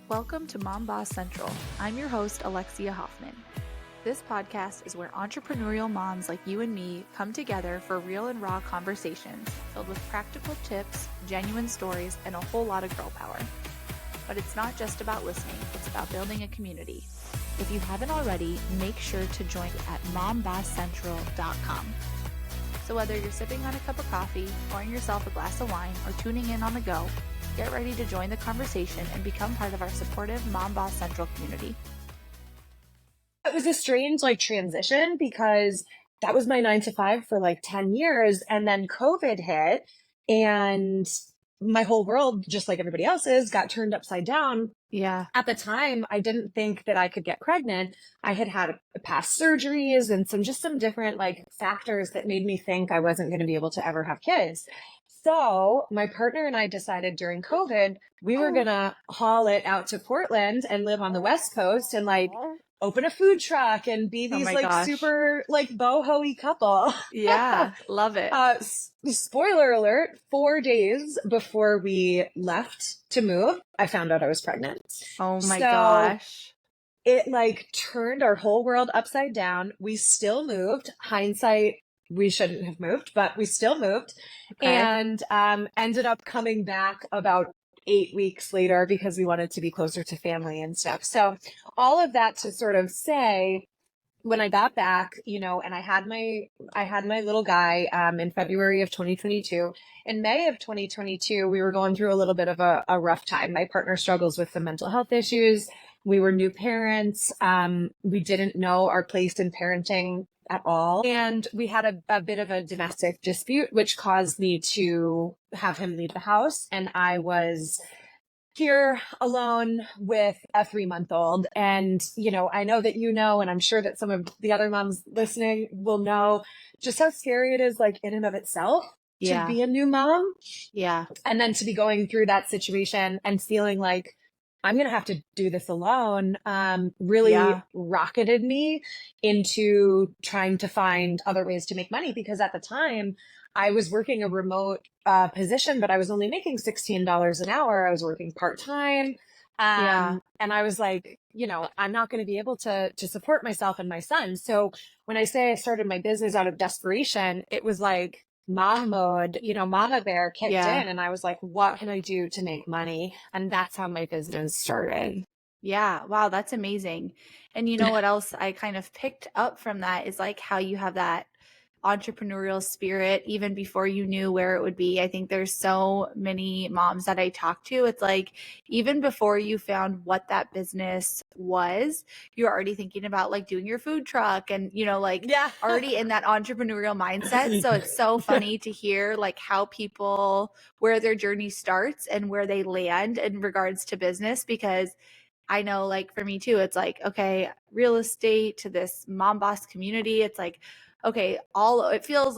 Welcome to Mom Boss Central. I'm your host, Alexia Hoffman. This podcast is where entrepreneurial moms like you and me come together for real and raw conversations filled with practical tips, genuine stories, and a whole lot of girl power. But it's not just about listening, it's about building a community. If you haven't already, make sure to join at mombosscentral.com. So whether you're sipping on a cup of coffee, pouring yourself a glass of wine, or tuning in on the go, get ready to join the conversation and become part of our supportive Mom Boss Central community. It was a strange transition because that was my 9 to 5 for 10 years. And then COVID hit and my whole world, just like everybody else's, got turned upside down. Yeah. At the time, I didn't think that I could get pregnant. I had past surgeries and some different factors that made me think I wasn't going to be able to ever have kids. So my partner and I decided during COVID, we were going to haul it out to Portland and live on the West Coast and open a food truck and be these super boho-y couple. Yeah, love it. Spoiler alert, 4 days before we left to move, I found out I was pregnant. Oh my gosh. It turned our whole world upside down. We still moved. Hindsight, we shouldn't have moved, but we still moved. Okay. And ended up coming back about 8 weeks later because we wanted to be closer to family and stuff. So all of that to sort of say, when I got back, and I had my little guy in February of 2022. In May of 2022, we were going through a little bit of a rough time. My partner struggles with some mental health issues. We were new parents. We didn't know our place in parenting at all. And we had a bit of a domestic dispute, which caused me to have him leave the house. And I was here alone with a 3-month-old. And, I know that and I'm sure that some of the other moms listening will know just how scary it is, in and of itself to be a new mom. Yeah. And then to be going through that situation and feeling like I'm going to have to do this alone, really rocketed me into trying to find other ways to make money. Because at the time I was working a remote position, but I was only making $16 an hour. I was working part-time. And I was like, I'm not going to be able to support myself and my son. So when I say I started my business out of desperation, it was like mom mode, mama bear kicked in. And I was like, what can I do to make money? And that's how my business started. Yeah. Wow. That's amazing. And what else I kind of picked up from that is how you have that entrepreneurial spirit even before you knew where it would be. I think there's so many moms that I talk to. It's even before you found what that business was, you're already thinking about doing your food truck and, already in that entrepreneurial mindset. So it's so funny to hear how people, where their journey starts and where they land in regards to business, because I know for me too, it's okay, real estate to this mom boss community. It's okay, it feels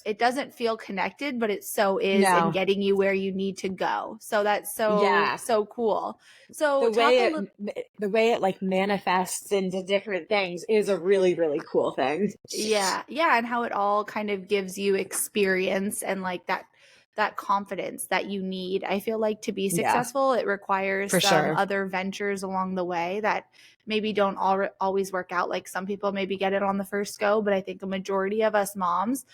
it doesn't feel connected, but it so is in getting you where you need to go. So that's so cool. So the way it manifests into different things is a really, really cool thing. Yeah. And how it all kind of gives you experience and that confidence that you need. I feel to be successful, it requires some other ventures along the way that maybe don't always work out. Some people maybe get it on the first go, but I think a majority of us moms,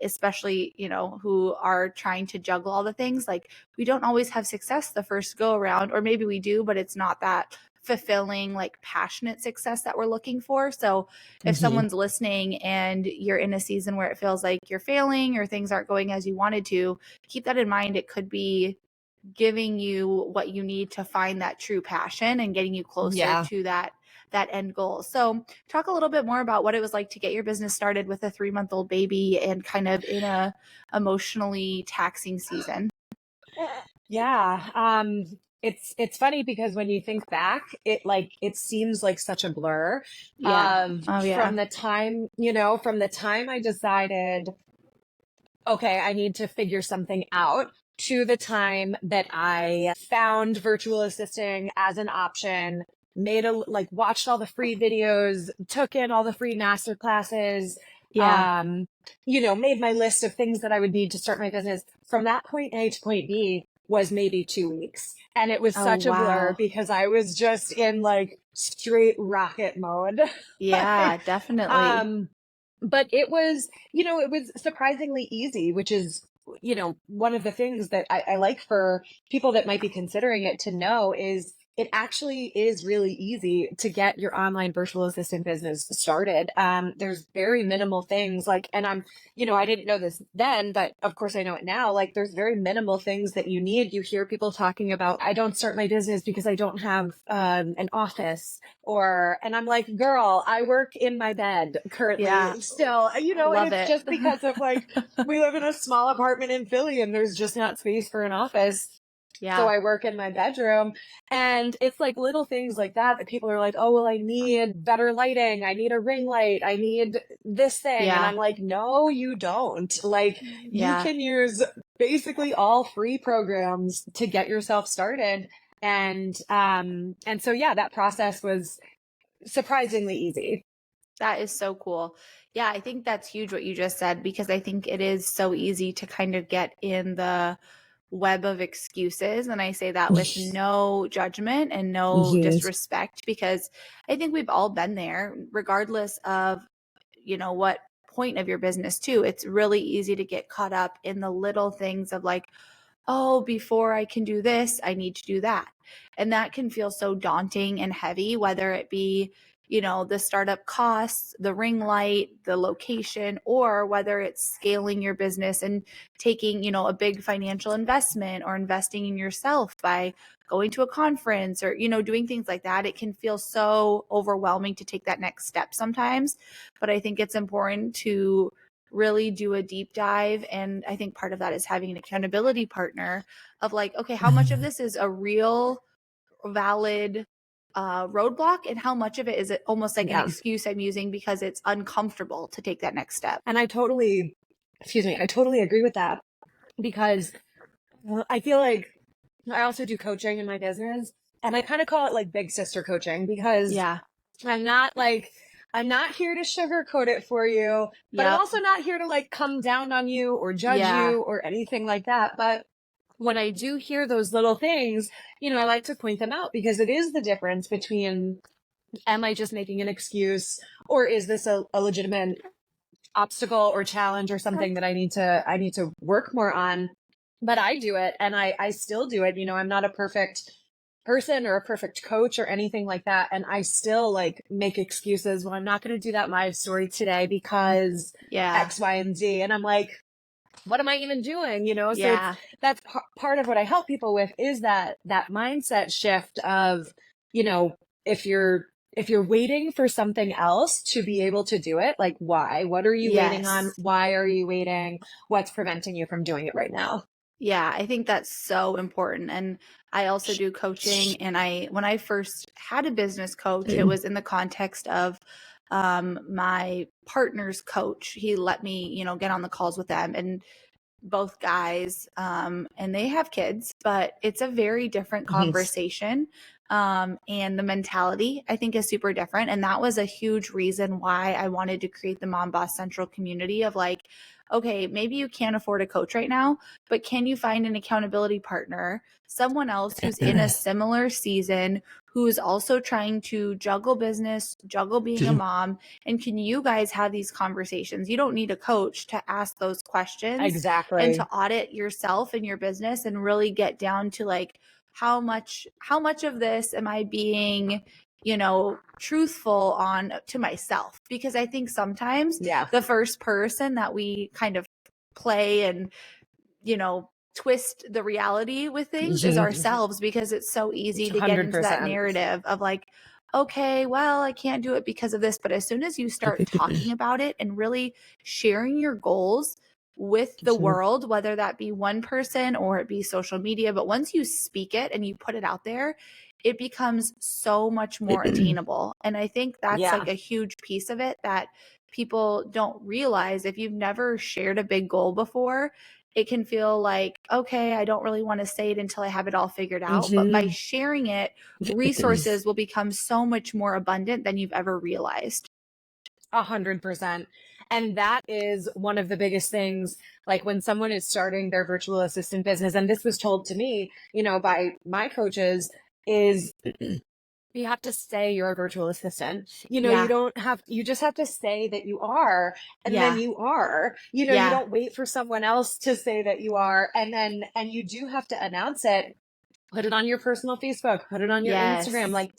especially, who are trying to juggle all the things, we don't always have success the first go around, or maybe we do, but it's not that fulfilling, passionate success that we're looking for. So if someone's listening and you're in a season where it feels like you're failing or things aren't going as you wanted to, keep that in mind. It could be giving you what you need to find that true passion and getting you closer to that end goal. So talk a little bit more about what it was like to get your business started with a 3-month-old baby and kind of in a emotionally taxing season. Yeah. It's funny because when you think back, it seems like such a blur. From the time I decided, okay, I need to figure something out, to the time that I found virtual assisting as an option, watched all the free videos, took in all the free master classes, made my list of things that I would need to start my business. From that point A to point B, was maybe 2 weeks. And it was Oh, such a blur wow. because I was just in like straight rocket mode. Yeah, Like, definitely. um, but it was, it was surprisingly easy, which is, one of the things that I like for people that might be considering it to know is it actually is really easy to get your online virtual assistant business started. There's very minimal things like, and I didn't know this then, but of course I know it now. Like there's very minimal things that you need. You hear people talking about, I don't start my business because I don't have an office and I'm like, girl, I work in my bed Yeah, currently still, and love it's it. just because of like, we live in a small apartment in Philly and there's just not space for an office. So Yeah, I work in my bedroom and it's like little things like that people are like, oh, well, I need better lighting. I need a ring light. I need this thing. And yeah, I'm like, no, you don't. Like you yeah. can use basically all free programs to get yourself started. And so, yeah, that process was surprisingly easy. That is so cool. Yeah, I think that's huge what you just said because I think it is so easy to kind of get in the web of excuses. And I say that with no judgment and no Mhm. disrespect because I think we've all been there, regardless of, what point of your business, too. It's really easy to get caught up in the little things of like, oh, before I can do this, I need to do that. And that can feel so daunting and heavy, whether it be, the startup costs, the ring light, the location, or whether it's scaling your business and taking, a big financial investment or investing in yourself by going to a conference or, doing things like that. It can feel so overwhelming to take that next step sometimes. But I think it's important to really do a deep dive. And I think part of that is having an accountability partner of like, okay, how much of this is a real valid roadblock and how much of it is it almost like an Yeah. excuse I'm using because it's uncomfortable to take that next step. And I totally agree with that because I feel like I also do coaching in my business and I kind of call it like big sister coaching because Yeah. I'm not like, I'm not here to sugarcoat it for you, but I'm Yep. also not here to like come down on you or judge Yeah. you or anything like that. But when I do hear those little things, I like to point them out because it is the difference between, am I just making an excuse or is this a legitimate obstacle or challenge or something that I need to work more on? But I do it and I still do it. I'm not a perfect person or a perfect coach or anything like that. And I still like make excuses. Well, I'm not going to do that live story today because Yeah. X, Y, and Z. And I'm like, what am I even doing? So Yeah. that's part of what I help people with is that mindset shift of, you know, if you're waiting for something else to be able to do it, like why? What are you waiting on? Yes. Why are you waiting? What's preventing you from doing it right now? Yeah, I think that's so important. And I also do coaching. And when I first had a business coach, it was in the context of my partner's coach. He let me, get on the calls with them and both guys, and they have kids, but it's a very different conversation. And the mentality, I think, is super different. And that was a huge reason why I wanted to create the Mom Boss Central community of like, okay, maybe you can't afford a coach right now, but can you find an accountability partner, someone else who's in a similar season, who's also trying to juggle business, juggle being a mom, and can you guys have these conversations? You don't need a coach to ask those questions and to Exactly. audit yourself and your business and really get down to like how much of this am I being, truthful on to myself? Because I think sometimes Yeah. the first person that we kind of play and, twist the reality with things is ourselves because it's so easy to get into that 100%. narrative of like, okay, well, I can't do it because of this. But as soon as you start talking about it and really sharing your goals with the world, whether that be one person or it be social media, but once you speak it and you put it out there, it becomes so much more attainable. And I think that's Yeah. like a huge piece of it that people don't realize. If you've never shared a big goal before, it can feel like, okay, I don't really want to say it until I have it all figured out. But by sharing it, resources will become so much more abundant than you've ever realized. 100%. And that is one of the biggest things, like when someone is starting their virtual assistant business, and this was told to me, by my coaches, is you have to say you're a virtual assistant. Yeah. You just have to say that you are, and then Yeah. you are. You Yeah. don't wait for someone else to say that you are, and you do have to announce it. Put it on your personal Facebook, put it on your Instagram, Yes. like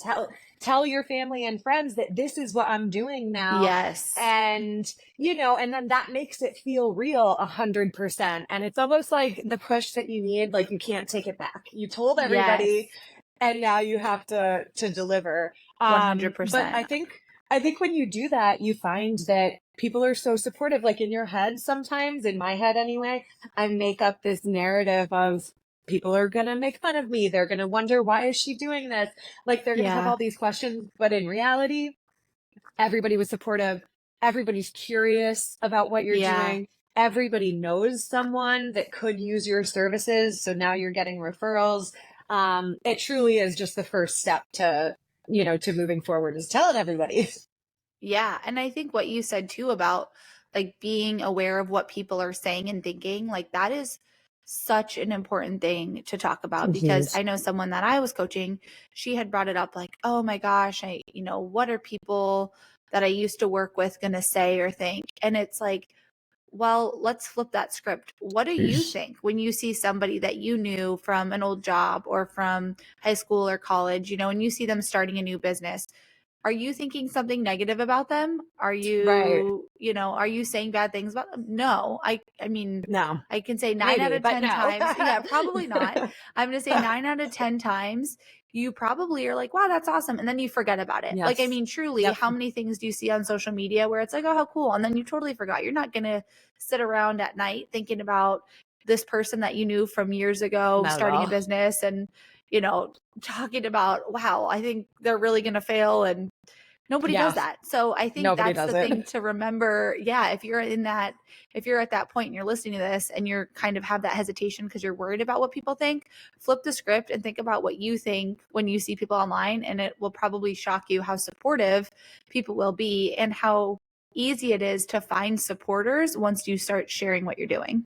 tell your family and friends that this is what I'm doing now. Yes. And, and then that makes it feel real 100%. And it's almost like the push that you need, like you can't take it back. You told Yes. everybody and now you have to deliver. But 100%. I think when you do that, you find that people are so supportive. Like in your head, sometimes, in my head anyway, I make up this narrative of, people are going to make fun of me. They're going to wonder, why is she doing this? Like they're going to have Yeah. all these questions. But in reality, everybody was supportive. Everybody's curious about what you're Yeah. doing. Everybody knows someone that could use your services. So now you're getting referrals. It truly is just the first step to moving forward, is telling everybody. Yeah. And I think what you said too about like being aware of what people are saying and thinking, like that is such an important thing to talk about, because I know someone that I was coaching, she had brought it up like, oh my gosh, what are people that I used to work with going to say or think? And it's like, well, let's flip that script. What do you think when you see somebody that you knew from an old job or from high school or college, and you see them starting a new business? Are you thinking something negative about them? Are Right. are you saying bad things about them? No. I mean, No, I can say 9 out maybe, of but 10 no. times. Yeah, probably not. I'm going to say 9 out of 10 times you probably are like, wow, that's awesome. And then you forget about it. Like, I Yes. mean, truly, Yep. how many things do you see on social media where it's like, oh, how cool. And then you totally forgot. You're not going to sit around at night thinking about this person that you knew from years ago Not at starting a all. business and, talking about, wow, I think they're really going to fail. And nobody does Yeah. that. So I think Nobody that's does the thing it. to remember. Yeah, if you're at that point and you're listening to this and you're kind of have that hesitation because you're worried about what people think, flip the script and think about what you think when you see people online, and it will probably shock you how supportive people will be and how easy it is to find supporters once you start sharing what you're doing.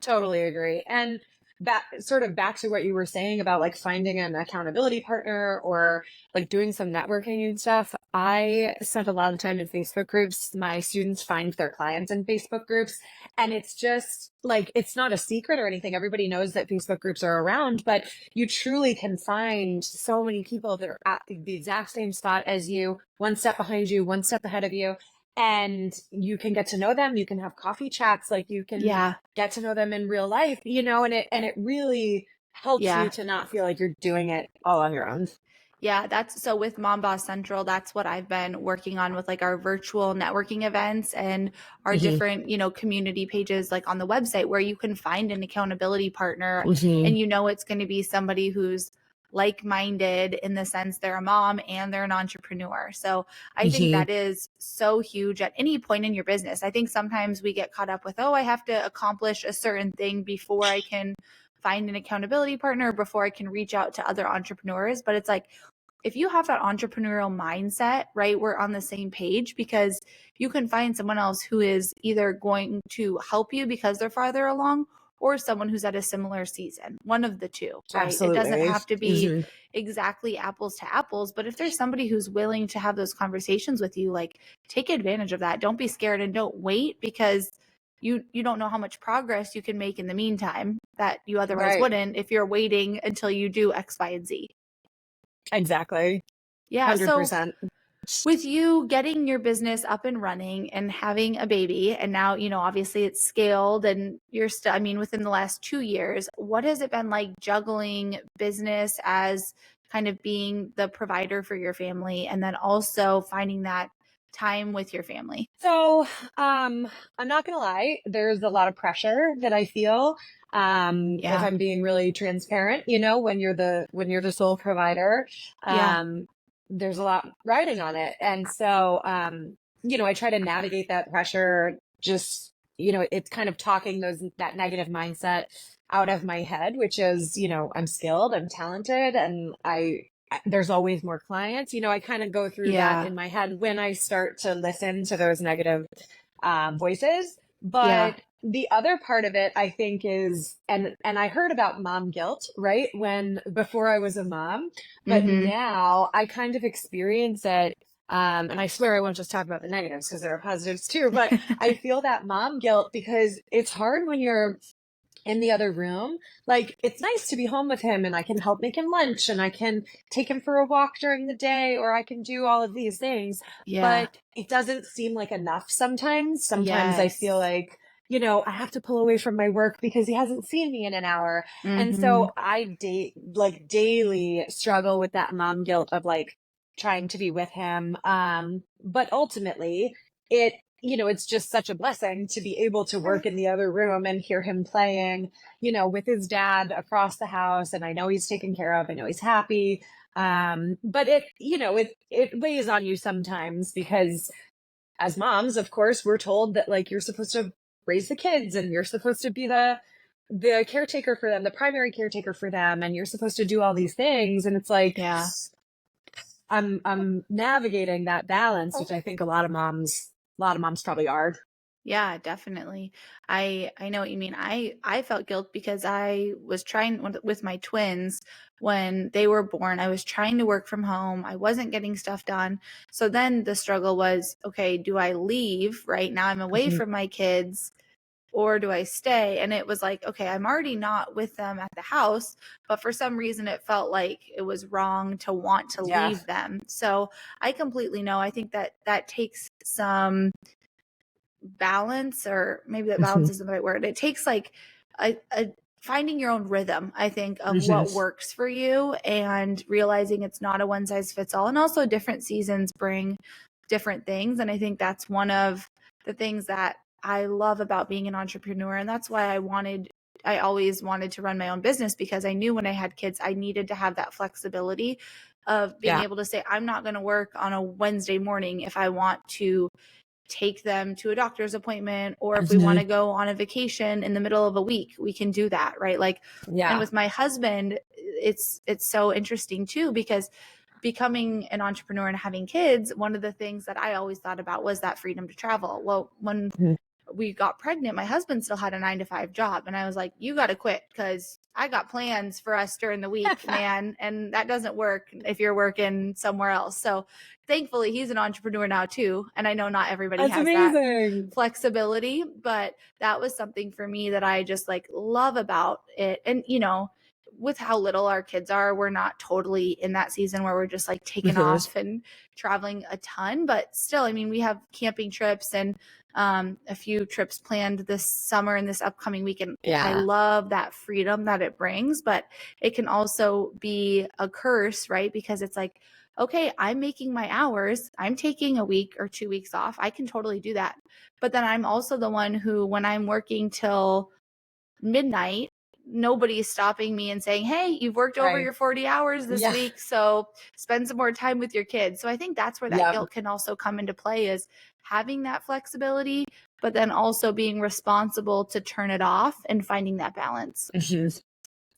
Totally agree. And that sort of back to what you were saying about like finding an accountability partner or like doing some networking and stuff. I spent a lot of time in Facebook groups. My students find their clients in Facebook groups. And it's just like, it's not a secret or anything. Everybody knows that Facebook groups are around, but you truly can find so many people that are at the exact same spot as you, one step behind you, one step ahead of you. And you can get to know them. You can have coffee chats. Like you can Yeah. get to know them in real life, and it really helps you Yeah. to not feel like you're doing it all on your own. Yeah, that's so with Mom Boss Central, that's what I've been working on with like our virtual networking events and our different, community pages like on the website where you can find an accountability partner and it's going to be somebody who's like-minded in the sense they're a mom and they're an entrepreneur. So I think that is so huge at any point in your business. I think sometimes we get caught up with, oh, I have to accomplish a certain thing before I can find an accountability partner, before I can reach out to other entrepreneurs. But it's like, if you have that entrepreneurial mindset, right, we're on the same page, because you can find someone else who is either going to help you because they're farther along or someone who's at a similar season, one of the two, right? It doesn't Absolutely. have to be exactly apples to apples, but if there's somebody who's willing to have those conversations with you, like take advantage of that. Don't be scared and don't wait, because you don't know how much progress you can make in the meantime that you otherwise Right. wouldn't if you're waiting until you do X, Y, and Z. Exactly. Yeah. So 100%. with you getting your business up and running and having a baby, and now, obviously it's scaled and you're still, I mean, within the last 2 years, what has it been like juggling business as kind of being the provider for your family and then also finding that time with your family? So, I'm not gonna lie, there's a lot of pressure that I feel. If Yeah. I'm being really transparent, when you're the sole provider, Yeah. there's a lot riding on it. And so, I try to navigate that pressure, just, it's kind of talking that negative mindset out of my head, which is, I'm skilled, I'm talented, and there's always more clients. I kind of go through that Yeah. in my head when I start to listen to those negative voices. Yeah. But the other part of it, I think, is, and I heard about mom guilt, right? Before I was a mom, but Mm-hmm. now I kind of experience it. And I swear I won't just talk about the negatives because there are positives too, but I feel that mom guilt because it's hard when you're in the other room. Like, it's nice to be home with him and I can help make him lunch and I can take him for a walk during the day or I can do all of these things. Yeah. But it doesn't seem like enough sometimes. Sometimes I feel Yes. like, I have to pull away from my work because he hasn't seen me in an hour. And Mm-hmm. so I daily struggle with that mom guilt of like trying to be with him. But ultimately it it's just such a blessing to be able to work in the other room and hear him playing, with his dad across the house. And I know he's taken care of. I know he's happy. But it weighs on you sometimes because as moms, of course, we're told that like you're supposed to raise the kids and you're supposed to be the caretaker for them, the primary caretaker for them, and you're supposed to do all these things. And it's like Yeah. I'm navigating that balance, which I think a lot of moms probably are. Yeah, definitely. I know what you mean. I felt guilt because I was trying with my twins when they were born. I was trying to work from home. I wasn't getting stuff done. So then the struggle was, okay, do I leave? Right now I'm away Mhm. from my kids, or do I stay? And it was like, okay, I'm already not with them at the house, but for some reason it felt like it was wrong to want to Yeah. leave them. So I completely know. I think that that takes some balance, or maybe that balance Mhm. isn't the right word. It takes like a finding your own rhythm, I think, of Mhm. what works for you and realizing it's not a one size fits all. And also different seasons bring different things. And I think that's one of the things that I love about being an entrepreneur. And that's why I always wanted to run my own business, because I knew when I had kids, I needed to have that flexibility of being Yeah. able to say, I'm not going to work on a Wednesday morning if I want to take them to a doctor's appointment, or if we want Mhm. to go on a vacation in the middle of a week, we can do that, right? Like, and Yeah. with my husband, it's so interesting too, because becoming an entrepreneur and having kids, one of the things that I always thought about was that freedom to travel. Well, when Mhm. we got pregnant, my husband still had a 9 to 5 job. And I was like, you got to quit, because I got plans for us during the week, man. And that doesn't work if you're working somewhere else. So thankfully, he's an entrepreneur now too. And I know not everybody That's has that amazing. flexibility, but that was something for me that I just like love about it. And, with how little our kids are, we're not totally in that season where we're just like taking Mhm. off and traveling a ton. But still, I mean, we have camping trips and a few trips planned this summer and this upcoming weekend. I Yeah. love that freedom that it brings, but it can also be a curse, right? Because it's like, okay, I'm making my hours. I'm taking a week or 2 weeks off. I can totally do that. But then I'm also the one who, when I'm working till midnight, nobody's stopping me and saying, hey, you've worked over Right. your 40 hours this Yeah. week, so spend some more time with your kids. So I think that's where that Yep. guilt can also come into play, is having that flexibility, but then also being responsible to turn it off and finding that balance. Mhm.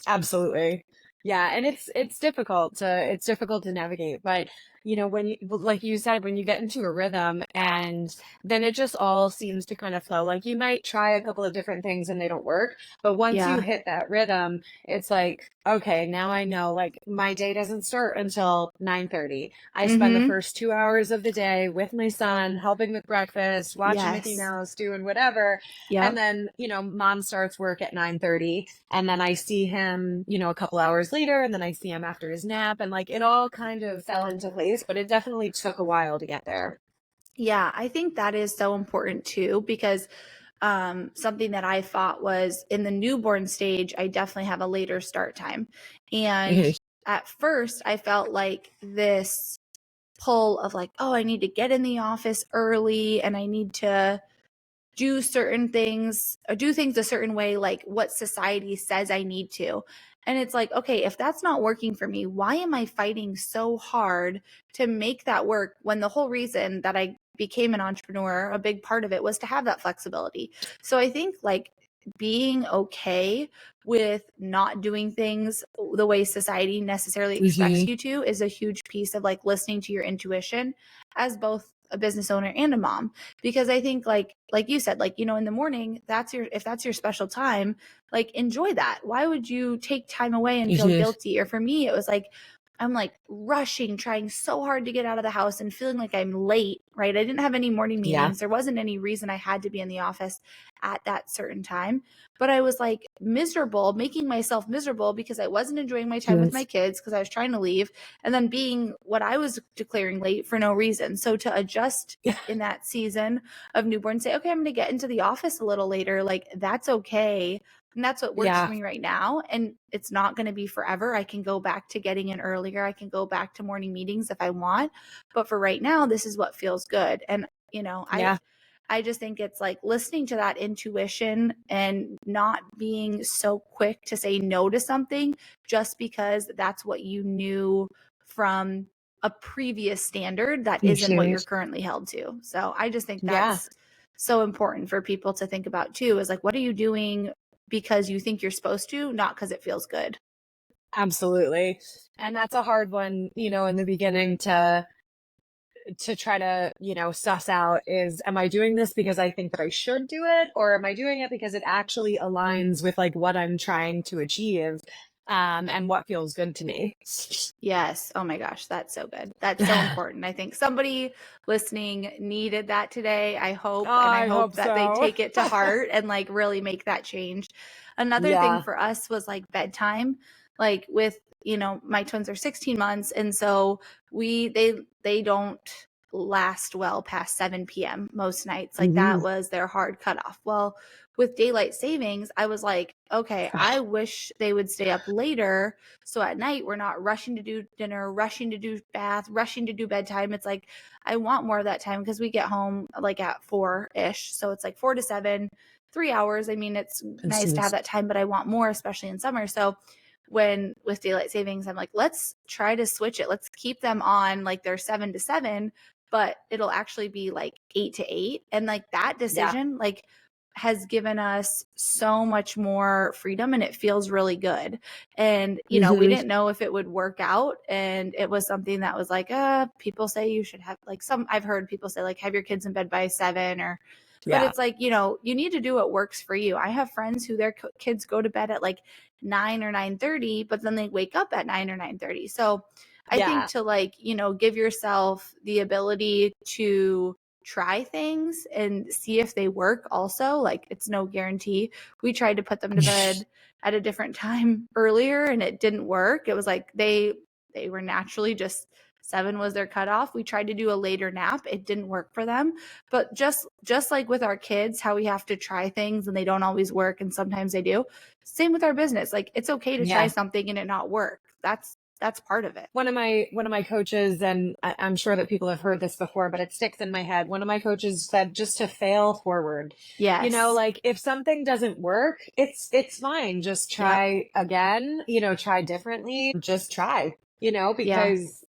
Absolutely. Yeah, and it's difficult to navigate, but when you, like you said, when you get into a rhythm and then it just all seems to kind of flow. Like you might try a couple of different things and they don't work, but once you Yeah. hit that rhythm, it's like, okay, now I know like my day doesn't start until 9:30. I spend the Mm-hmm. first 2 hours of the day with my son, helping with breakfast, watching Mickey Yes. Mouse, doing whatever. And Yep. then, mom starts work at 9:30 and then I see him, a couple hours later and then I see him after his nap and like it all kind of fell into place, but it definitely took a while to get there. Yeah, I think that is so important too, because something that I thought was in the newborn stage, I definitely have a later start time. And Mhm. at first, I felt like this pull of like, oh, I need to get in the office early and I need to do certain things or do things a certain way, like what society says I need to. And it's like, okay, if that's not working for me, why am I fighting so hard to make that work, when the whole reason that I became an entrepreneur, a big part of it was to have that flexibility. So I think like being okay with not doing things the way society necessarily expects Mhm. you to is a huge piece of like listening to your intuition, as both a business owner and a mom, because I think like you said, like, you know, in the morning, if that's your special time, like enjoy that. Why would you take time away and feel guilty? Or for me, it was like, I'm like rushing, trying so hard to get out of the house and feeling like I'm late, right? I didn't have any morning meetings. There wasn't any reason I had to be in the office at that certain time. But I was like miserable, making myself miserable because I wasn't enjoying my time with my kids because I was trying to leave, and then being what I was declaring late for no reason. So to adjust in that season of newborn, say, okay, I'm going to get into the office a little later. Like that's okay. And that's what works for me right now. And it's not going to be forever. I can go back to getting in earlier. I can go back to morning meetings if I want. But for right now, this is what feels good. And, you know, I just think it's like listening to that intuition and not being so quick to say no to something just because that's what you knew from a previous standard that isn't what you're currently held to. So I just think that's so important for people to think about too, is like, what are you doing because you think you're supposed to, not because it feels good. Absolutely. And that's a hard one, you know, in the beginning to try to, you know, suss out is, am I doing this because I think that I should do it? Or am I doing it because it actually aligns with like what I'm trying to achieve? And what feels good to me. Yes. Oh my gosh. That's so good. That's so important. I think somebody listening needed that today. I hope, and I hope that they take it to heart and like really make that change. Another thing for us was like bedtime, like with, you know, my twins are 16 months. And so they don't last well past 7 p.m. most nights. Like that was their hard cutoff. Well, with daylight savings, I was like, okay, I wish they would stay up later. So at night, we're not rushing to do dinner, rushing to do bath, rushing to do bedtime. It's like, I want more of that time because we get home like at 4-ish. So it's like 4 to 7, 3 hours. I mean, it's nice to have that time, but I want more, especially in summer. So when with daylight savings, I'm like, let's try to switch it. Let's keep them on like they're 7 to 7, but it'll actually be like 8 to 8. And like that decision, like has given us so much more freedom, and it feels really good. And, you know, we didn't know if it would work out. And it was something that was like, people say you should have like I've heard people say like, have your kids in bed by 7 or, but it's like, you know, you need to do what works for you. I have friends who their kids go to bed at like 9 or 9:30, but then they wake up at 9 or 9:30. So I think to like, you know, give yourself the ability to try things and see if they work also. Like it's no guarantee. We tried to put them to bed at a different time earlier and it didn't work. It was like they were naturally just 7 was their cutoff. We tried to do a later nap. It didn't work for them. But just like with our kids, how we have to try things and they don't always work and sometimes they do. Same with our business. Like it's okay to try something and it not work. That's part of it. One of my coaches, and I'm sure that people have heard this before, but it sticks in my head. One of my coaches said just to fail forward. Yes. You know, like if something doesn't work, it's fine. Just try again, you know, try differently, just try, you know, because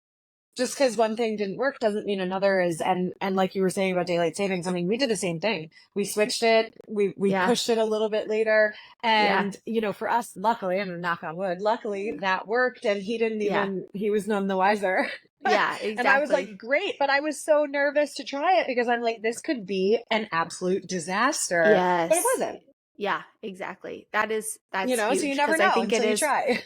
just because one thing didn't work doesn't mean another is. And like you were saying about daylight savings, I mean, we did the same thing. We switched it. We pushed it a little bit later. And, you know, for us, luckily, I'm gonna knock on wood, luckily that worked. And he didn't even, he was none the wiser. Yeah, exactly. And I was like, great. But I was so nervous to try it because I'm like, this could be an absolute disaster. Yes. But it wasn't. Yeah, exactly. That's you know, huge, so you never know I think until it you is, try.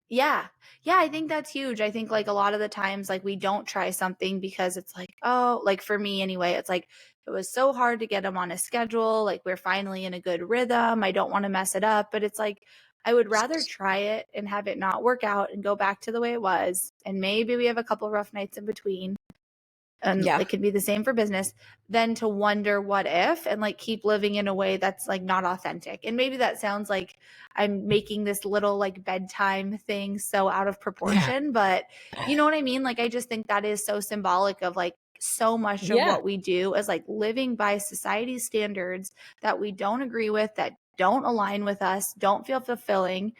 Yeah. Yeah, I think that's huge. I think like a lot of the times like we don't try something because it's like, oh, like for me anyway, it's like it was so hard to get them on a schedule. Like we're finally in a good rhythm. I don't want to mess it up, but it's like I would rather try it and have it not work out and go back to the way it was. And maybe we have a couple rough nights in between. And it could be the same for business, than to wonder what if and like keep living in a way that's like not authentic. And maybe that sounds like I'm making this little like bedtime thing so out of proportion, but you know what I mean? Like I just think that is so symbolic of like so much of what we do is like living by society's standards that we don't agree with, that don't align with us, don't feel fulfilling.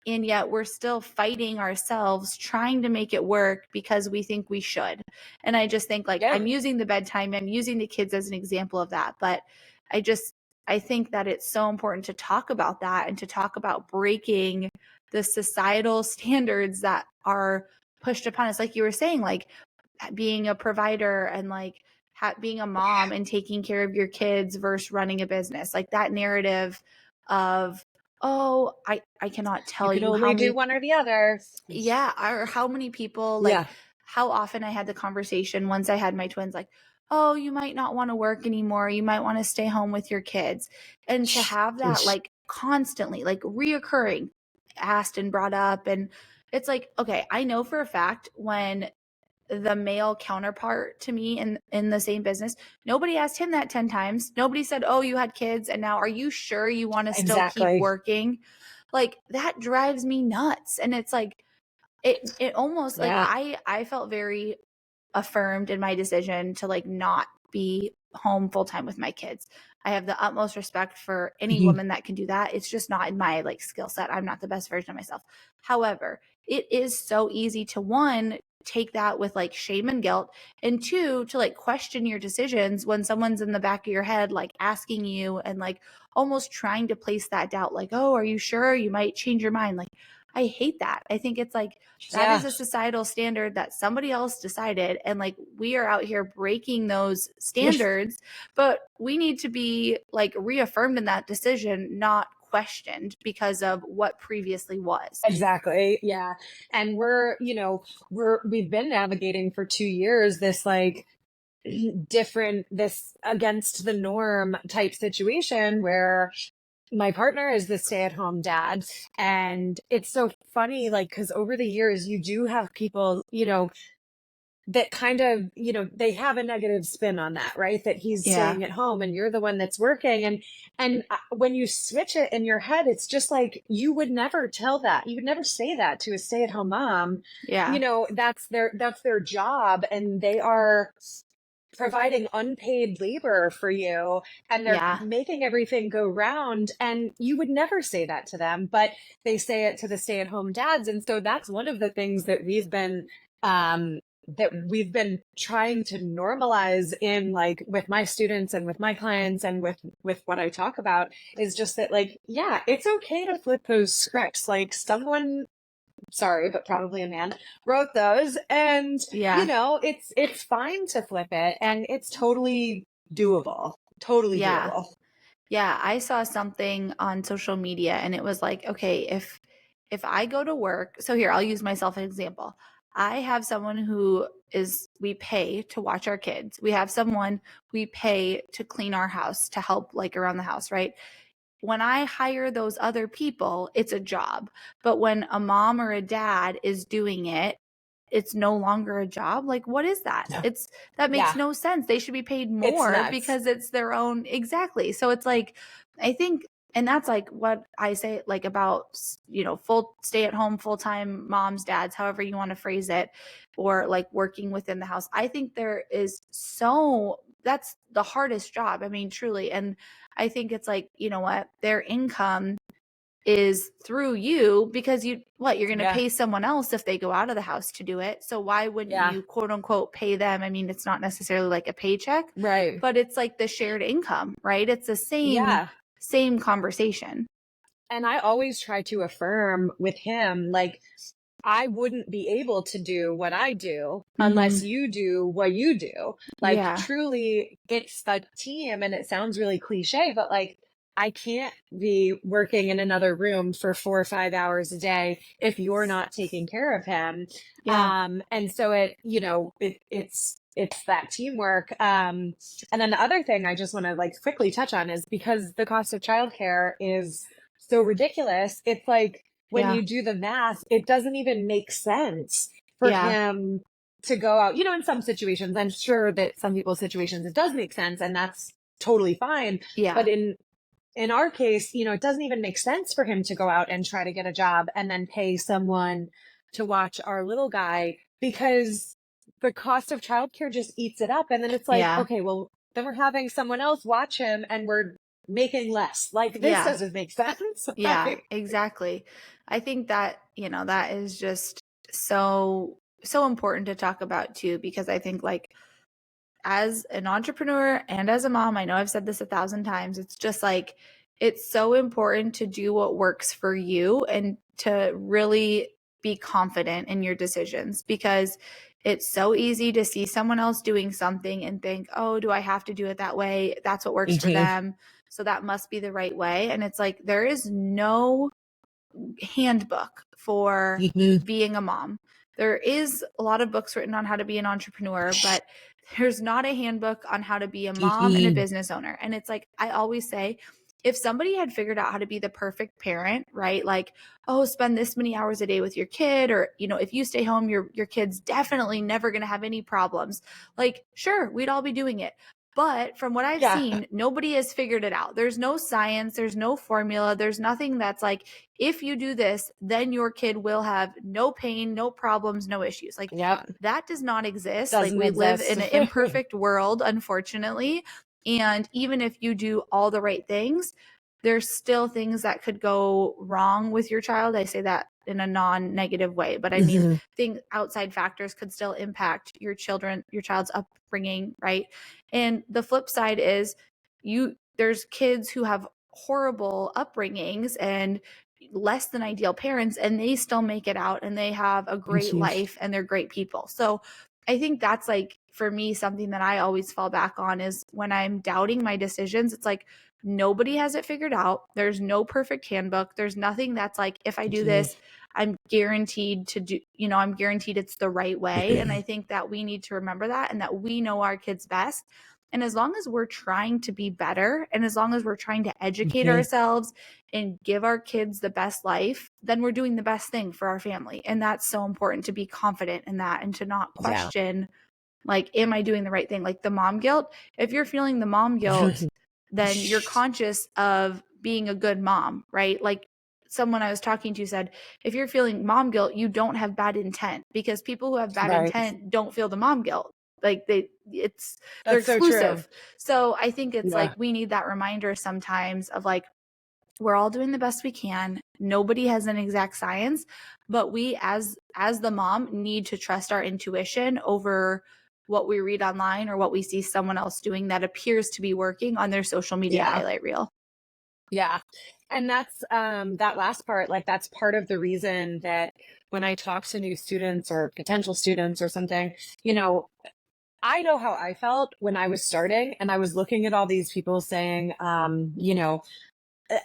And yet we're still fighting ourselves, trying to make it work because we think we should. And I just think like I'm using the bedtime, I'm using the kids as an example of that. But I think that it's so important to talk about that and to talk about breaking the societal standards that are pushed upon us. Like you were saying, like being a provider and like being a mom and taking care of your kids versus running a business. Like that narrative of, oh, I cannot You tell could you how only do many, one or the other. yeah, or how many people, like Yeah. how often I had the conversation once I had my twins, like, oh, you might not want to work anymore. You might want to stay home with your kids. And to have that like constantly, like reoccurring, asked and brought up. And it's like, okay, I know for a fact when the male counterpart to me in the same business, nobody asked him that 10 times. Nobody said, oh, you had kids and now are you sure you want to still keep Exactly. working? Like that drives me nuts. And it's like, it almost like Yeah. I felt very affirmed in my decision to like not be home full time with my kids. I have the utmost respect for any Mhm. woman that can do that. It's just not in my like skill set. I'm not the best version of myself. However, it is so easy to one, take that with like shame and guilt, and two, to like question your decisions when someone's in the back of your head like asking you and like almost trying to place that doubt, like, oh, are you sure? You might change your mind. Like I hate that. I think it's like that Yeah. is a societal standard that somebody else decided. And like we are out here breaking those standards, but we need to be like reaffirmed in that decision, not questioned because of what previously was. Exactly. Yeah. And we've been navigating for 2 years this like this against the norm type situation where my partner is the stay-at-home dad. And it's so funny, like, because over the years, you do have people, that kind of, they have a negative spin on that, right? That he's Yeah. staying at home and you're the one that's working. And when you switch it in your head, it's just like, you would never tell that. You would never say that to a stay-at-home mom. Yeah. That's their job, and they are providing unpaid labor for you, and they're Yeah. making everything go round, and you would never say that to them, but they say it to the stay-at-home dads. And so that's one of the things that we've been trying to normalize in, like, with my students and with my clients and with what I talk about, is just that, like, yeah, it's okay to flip those scripts. Like, someone, sorry, but probably a man, wrote those, and Yeah. it's fine to flip it, and it's totally doable. Totally Yeah. doable. Yeah, I saw something on social media and it was like, okay, if I go to work, so here, I'll use myself as an example. I have someone who is we pay to watch our kids. We have someone we pay to clean our house, to help like around the house, right? When I hire those other people, it's a job. But when a mom or a dad is doing it, it's no longer a job. Like, what is that? Yeah. That makes Yeah. no sense. They should be paid It's more nuts. because it's their own. Exactly. So it's like, I think, and that's like what I say, like about, full stay at home, full time moms, dads, however you want to phrase it, or like working within the house. I think that's the hardest job. I mean, truly. And I think it's like, you know what, their income is through you because you're going to Yeah. pay someone else if they go out of the house to do it. So why wouldn't Yeah. you quote unquote pay them? I mean, it's not necessarily like a paycheck, Right. but it's like the shared income, right? It's the Yeah. same conversation. And I always try to affirm with him, like, I wouldn't be able to do what I do unless you do what you do. Like, Yeah. truly, it's a team. And it sounds really cliche, but like, I can't be working in another room for 4 or 5 hours a day if you're not taking care of him. Yeah. And so it's that teamwork. And then the other thing I just want to like quickly touch on is, because the cost of childcare is so ridiculous, it's like, when Yeah. you do the math, it doesn't even make sense for Yeah. him to go out. In some situations, I'm sure that some people's situations, it does make sense, and that's totally fine. Yeah. But in our case, it doesn't even make sense for him to go out and try to get a job and then pay someone to watch our little guy, because the cost of childcare just eats it up. And then it's like, Yeah. okay, well, then we're having someone else watch him and we're making less. Like, this Yeah. doesn't make sense. Yeah, exactly. I think that, that is just so, so important to talk about too, because I think like as an entrepreneur and as a mom, I know I've said this 1,000 times, it's just like, it's so important to do what works for you and to really be confident in your decisions, because it's so easy to see someone else doing something and think, oh, do I have to do it that way? That's what works for them. So that must be the right way. And it's like, there is no handbook for being a mom. There is a lot of books written on how to be an entrepreneur, but there's not a handbook on how to be a mom and a business owner. And it's like, I always say, if somebody had figured out how to be the perfect parent, right? Like, oh, spend this many hours a day with your kid, or, you know, if you stay home, your kid's definitely never going to have any problems. Like, sure, we'd all be doing it. But from what I've seen, nobody has figured it out. There's no science, there's no formula, there's nothing that's like, if you do this, then your kid will have no pain, no problems, no issues. Like that does not exist. Like we live in an imperfect world, unfortunately. And even if you do all the right things, there's still things that could go wrong with your child. I say that in a non-negative way, but I mean, outside factors could still impact your child's upbringing, right? And the flip side is there's kids who have horrible upbringings and less than ideal parents, and they still make it out and they have a great life and they're great people. So I think that's like, for me, something that I always fall back on is when I'm doubting my decisions, it's like, nobody has it figured out. There's no perfect handbook. There's nothing that's like, if I do this, I'm guaranteed to do, you know, I'm guaranteed it's the right way. And I think that we need to remember that, and that we know our kids best. And as long as we're trying to be better, and as long as we're trying to educate ourselves and give our kids the best life, then we're doing the best thing for our family. And that's so important, to be confident in that and to not question, like, am I doing the right thing? Like the mom guilt. If you're feeling the mom guilt, then you're conscious of being a good mom, right? Like someone I was talking to said, if you're feeling mom guilt, you don't have bad intent, because people who have bad intent don't feel the mom guilt. Like they're exclusive. So I think it's like, we need that reminder sometimes of like, we're all doing the best we can. Nobody has an exact science, but we as the mom need to trust our intuition over what we read online or what we see someone else doing that appears to be working on their social media highlight reel. Yeah. And that's that last part, like that's part of the reason that when I talk to new students or potential students or something, you know, I know how I felt when I was starting and I was looking at all these people saying, you know,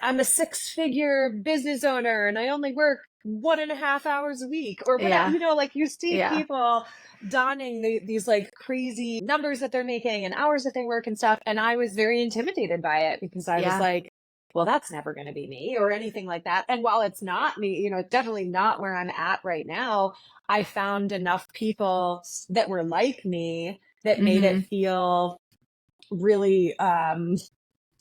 I'm a 6-figure business owner and I only work 1.5 hours a week or whatever, you know, like you see people donning these like crazy numbers that they're making and hours that they work and stuff. And I was very intimidated by it because I was like, well, that's never going to be me or anything like that. And while it's not me, you know, it's definitely not where I'm at right now, I found enough people that were like me that made it feel really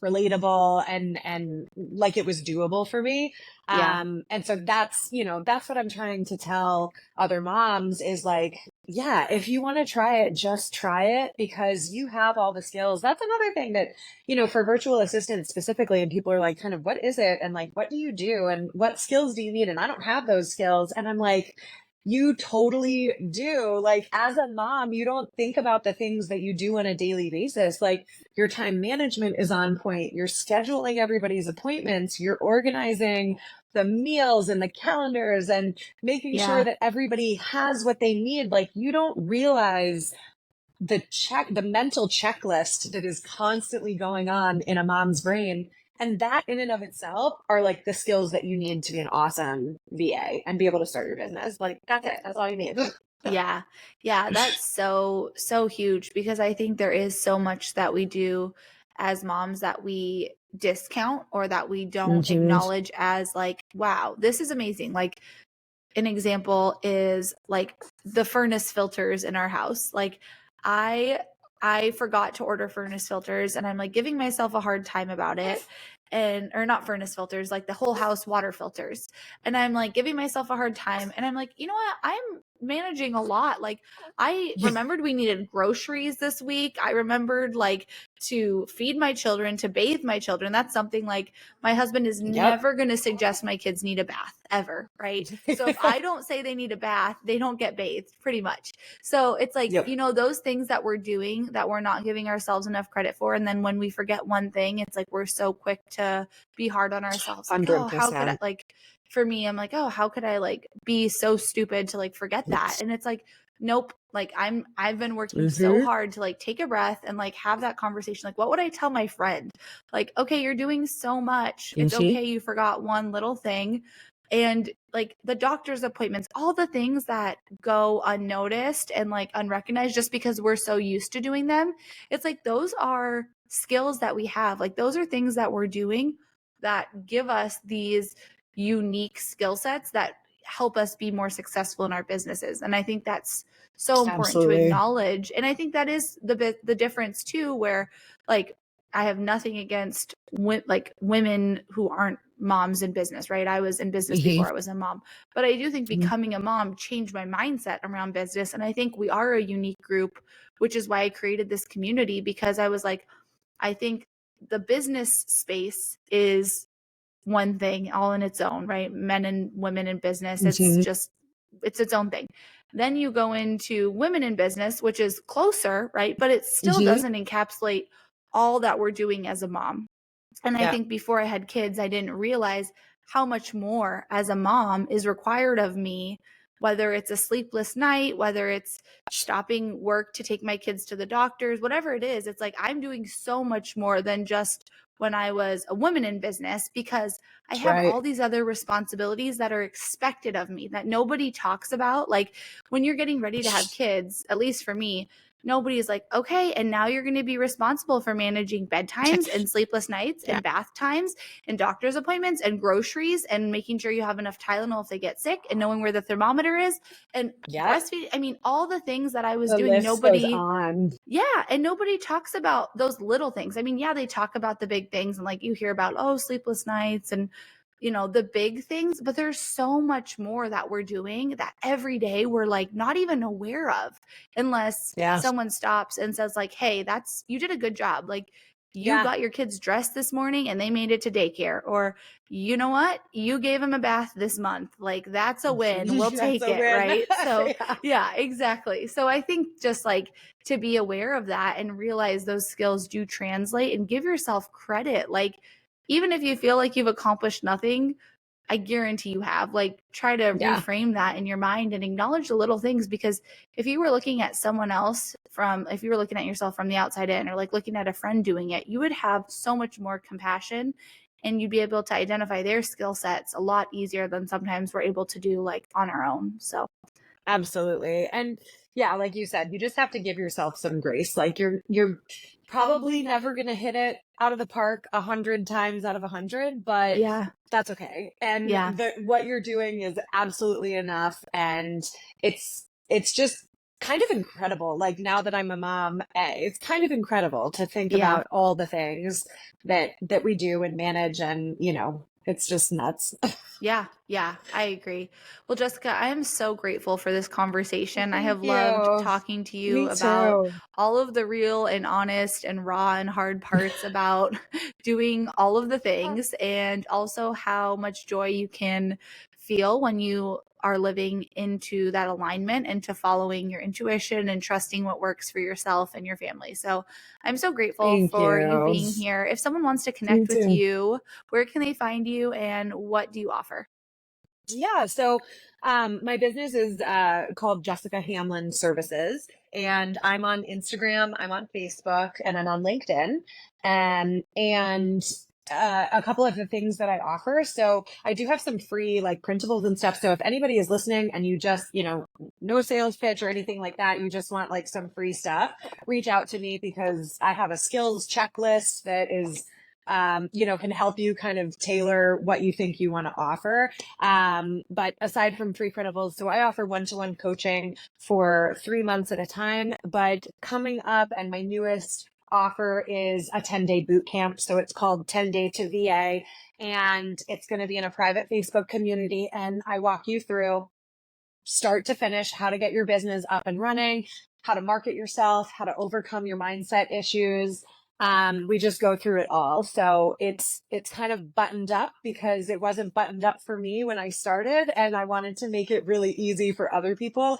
relatable and like it was doable for me. And so that's, you know, that's what I'm trying to tell other moms is like, yeah, if you want to try it, just try it because you have all the skills. That's another thing that, you know, for virtual assistants specifically, and people are like, kind of, what is it? And like, what do you do? And what skills do you need? And I don't have those skills. And I'm like, you totally do. Like as a mom, you don't think about the things that you do on a daily basis. Like your time management is on point. You're scheduling everybody's appointments. You're organizing the meals and the calendars and making sure that everybody has what they need. Like you don't realize the mental checklist that is constantly going on in a mom's brain. And that in and of itself are like the skills that you need to be an awesome VA and be able to start your business. Like that's it. That's all you need. Yeah. That's so huge, because I think there is so much that we do as moms that we discount or that we don't acknowledge as like, wow, this is amazing. Like an example is like the furnace filters in our house. Like I forgot to order furnace filters and I'm like giving myself a hard time about it. Or not furnace filters, like the whole house water filters. And I'm like giving myself a hard time. And I'm like, you know what? I'm managing a lot. Like I remembered we needed groceries this week. I remembered like to feed my children, to bathe my children. That's something like my husband is never going to suggest my kids need a bath ever. Right. So if I don't say they need a bath, they don't get bathed pretty much. So it's like, you know, those things that we're doing that we're not giving ourselves enough credit for. And then when we forget one thing, it's like, we're so quick to be hard on ourselves. Like, oh, how could I, like, for me, I'm like, oh, how could I like be so stupid to like forget that? And it's like, nope, like I've been working so hard to like take a breath and like have that conversation. Like, what would I tell my friend? Like, okay, you're doing so much. It's okay, you forgot one little thing. And like the doctor's appointments, all the things that go unnoticed and like unrecognized just because we're so used to doing them. It's like those are skills that we have. Like those are things that we're doing that give us these unique skill sets that help us be more successful in our businesses. And I think that's so important to acknowledge. And I think that is the difference too, where like I have nothing against like women who aren't moms in business, right? I was in business before I was a mom, but I do think becoming a mom changed my mindset around business. And I think we are a unique group, which is why I created this community, because I was like, I think the business space is one thing all in its own, right? Men and women in business, it's its own thing. Then you go into women in business, which is closer, right? But it still doesn't encapsulate all that we're doing as a mom. And I think before I had kids, I didn't realize how much more as a mom is required of me, whether it's a sleepless night, whether it's stopping work to take my kids to the doctors, whatever it is. It's like I'm doing so much more than just when I was a woman in business, because I have all these other responsibilities that are expected of me that nobody talks about. Like when you're getting ready to have kids, at least for me, nobody's like, okay, and now you're going to be responsible for managing bedtimes and sleepless nights and bath times and doctor's appointments and groceries and making sure you have enough Tylenol if they get sick and knowing where the thermometer is and breastfeeding. I mean, all the things that I was doing, nobody, and nobody talks about those little things. I mean, they talk about the big things and like you hear about, oh, sleepless nights and the big things, but there's so much more that we're doing that every day we're like not even aware of unless someone stops and says like, hey, you did a good job. Like you got your kids dressed this morning and they made it to daycare, or you know what? You gave them a bath this month. Like that's a win. We'll take it. Right. So exactly. So I think just like to be aware of that and realize those skills do translate and give yourself credit. Like, even if you feel like you've accomplished nothing, I guarantee you have. Like, try to reframe that in your mind and acknowledge the little things, because if you were looking at someone else if you were looking at yourself from the outside in, or like looking at a friend doing it, you would have so much more compassion and you'd be able to identify their skill sets a lot easier than sometimes we're able to do like on our own. So absolutely. And like you said, you just have to give yourself some grace. Like you're probably never going to hit it out of the park 100 times out of 100, but that's okay. And what you're doing is absolutely enough. And it's just kind of incredible. Like now that I'm a mom, it's kind of incredible to think about all the things that we do and manage, and it's just nuts. Yeah, I agree. Well, Jessica, I am so grateful for this conversation. I have Thank loved you. talking to you Me about too. all of the real and honest and raw and hard parts about doing all of the things, and also how much joy you can feel when you are living into that alignment and to following your intuition and trusting what works for yourself and your family. So I'm so grateful for you being here. If someone wants to connect with you, where can they find you and what do you offer? Yeah. So my business is called Jessica Hamlin Services, and I'm on Instagram, I'm on Facebook, and I'm on LinkedIn. And a couple of the things that I offer. So I do have some free like printables and stuff. So if anybody is listening and you just, no sales pitch or anything like that, you just want like some free stuff, reach out to me, because I have a skills checklist that is can help you kind of tailor what you think you want to offer. But aside from free printables, so I offer one-to-one coaching for 3 months at a time. But coming up, and my newest offer is a 10-day boot camp. So it's called 10 Day to VA, and it's going to be in a private Facebook community. And I walk you through start to finish how to get your business up and running, how to market yourself, how to overcome your mindset issues. We just go through it all. So it's kind of buttoned up, because it wasn't buttoned up for me when I started, and I wanted to make it really easy for other people.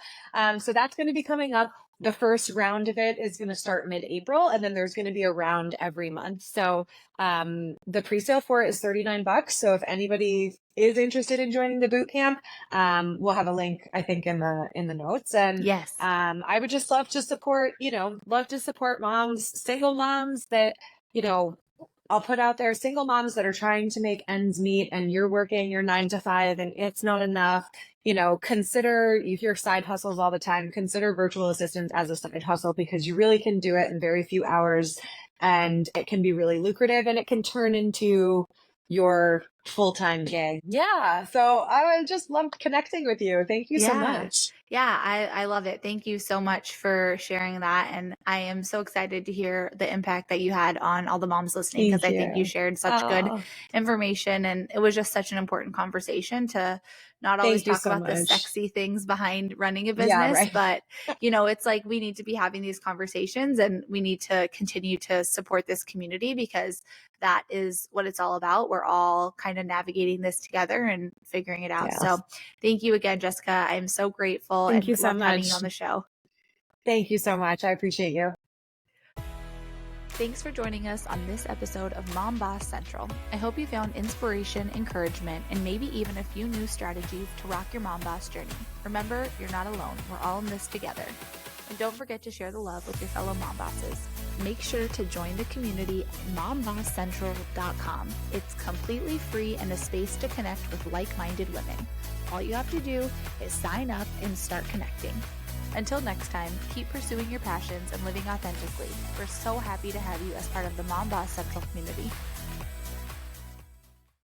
So that's going to be coming up. the first round of it is going to start mid-April, and then there's going to be a round every month. So the pre-sale for it is $39. So if anybody is interested in joining the boot camp, we'll have a link, I think, in the notes. And yes, I would just love to support, moms, single moms that, I'll put out there, single moms that are trying to make ends meet, and you're working your 9 to 5 and it's not enough. Consider, you hear side hustles all the time, consider virtual assistants as a side hustle, because you really can do it in very few hours, and it can be really lucrative, and it can turn into your full-time gig. Yeah. So I would just love connecting with you. Thank you so much. Yeah, I love it. Thank you so much for sharing that. And I am so excited to hear the impact that you had on all the moms listening, because I think you shared such good information, and it was just such an important conversation to not always talk about the sexy things behind running a business, but it's like we need to be having these conversations, and we need to continue to support this community, because that is what it's all about. We're all kind of navigating this together and figuring it out. Yes. So thank you again, Jessica. I'm so grateful. Thank you so much. Having you on the show. Thank you so much. I appreciate you. Thanks for joining us on this episode of Mom Boss Central. I hope you found inspiration, encouragement, and maybe even a few new strategies to rock your mom boss journey. Remember, you're not alone. We're all in this together. And don't forget to share the love with your fellow mom bosses. Make sure to join the community at mombosscentral.com. It's completely free and a space to connect with like-minded women. All you have to do is sign up and start connecting. Until next time, keep pursuing your passions and living authentically. We're so happy to have you as part of the Mom Boss Central community.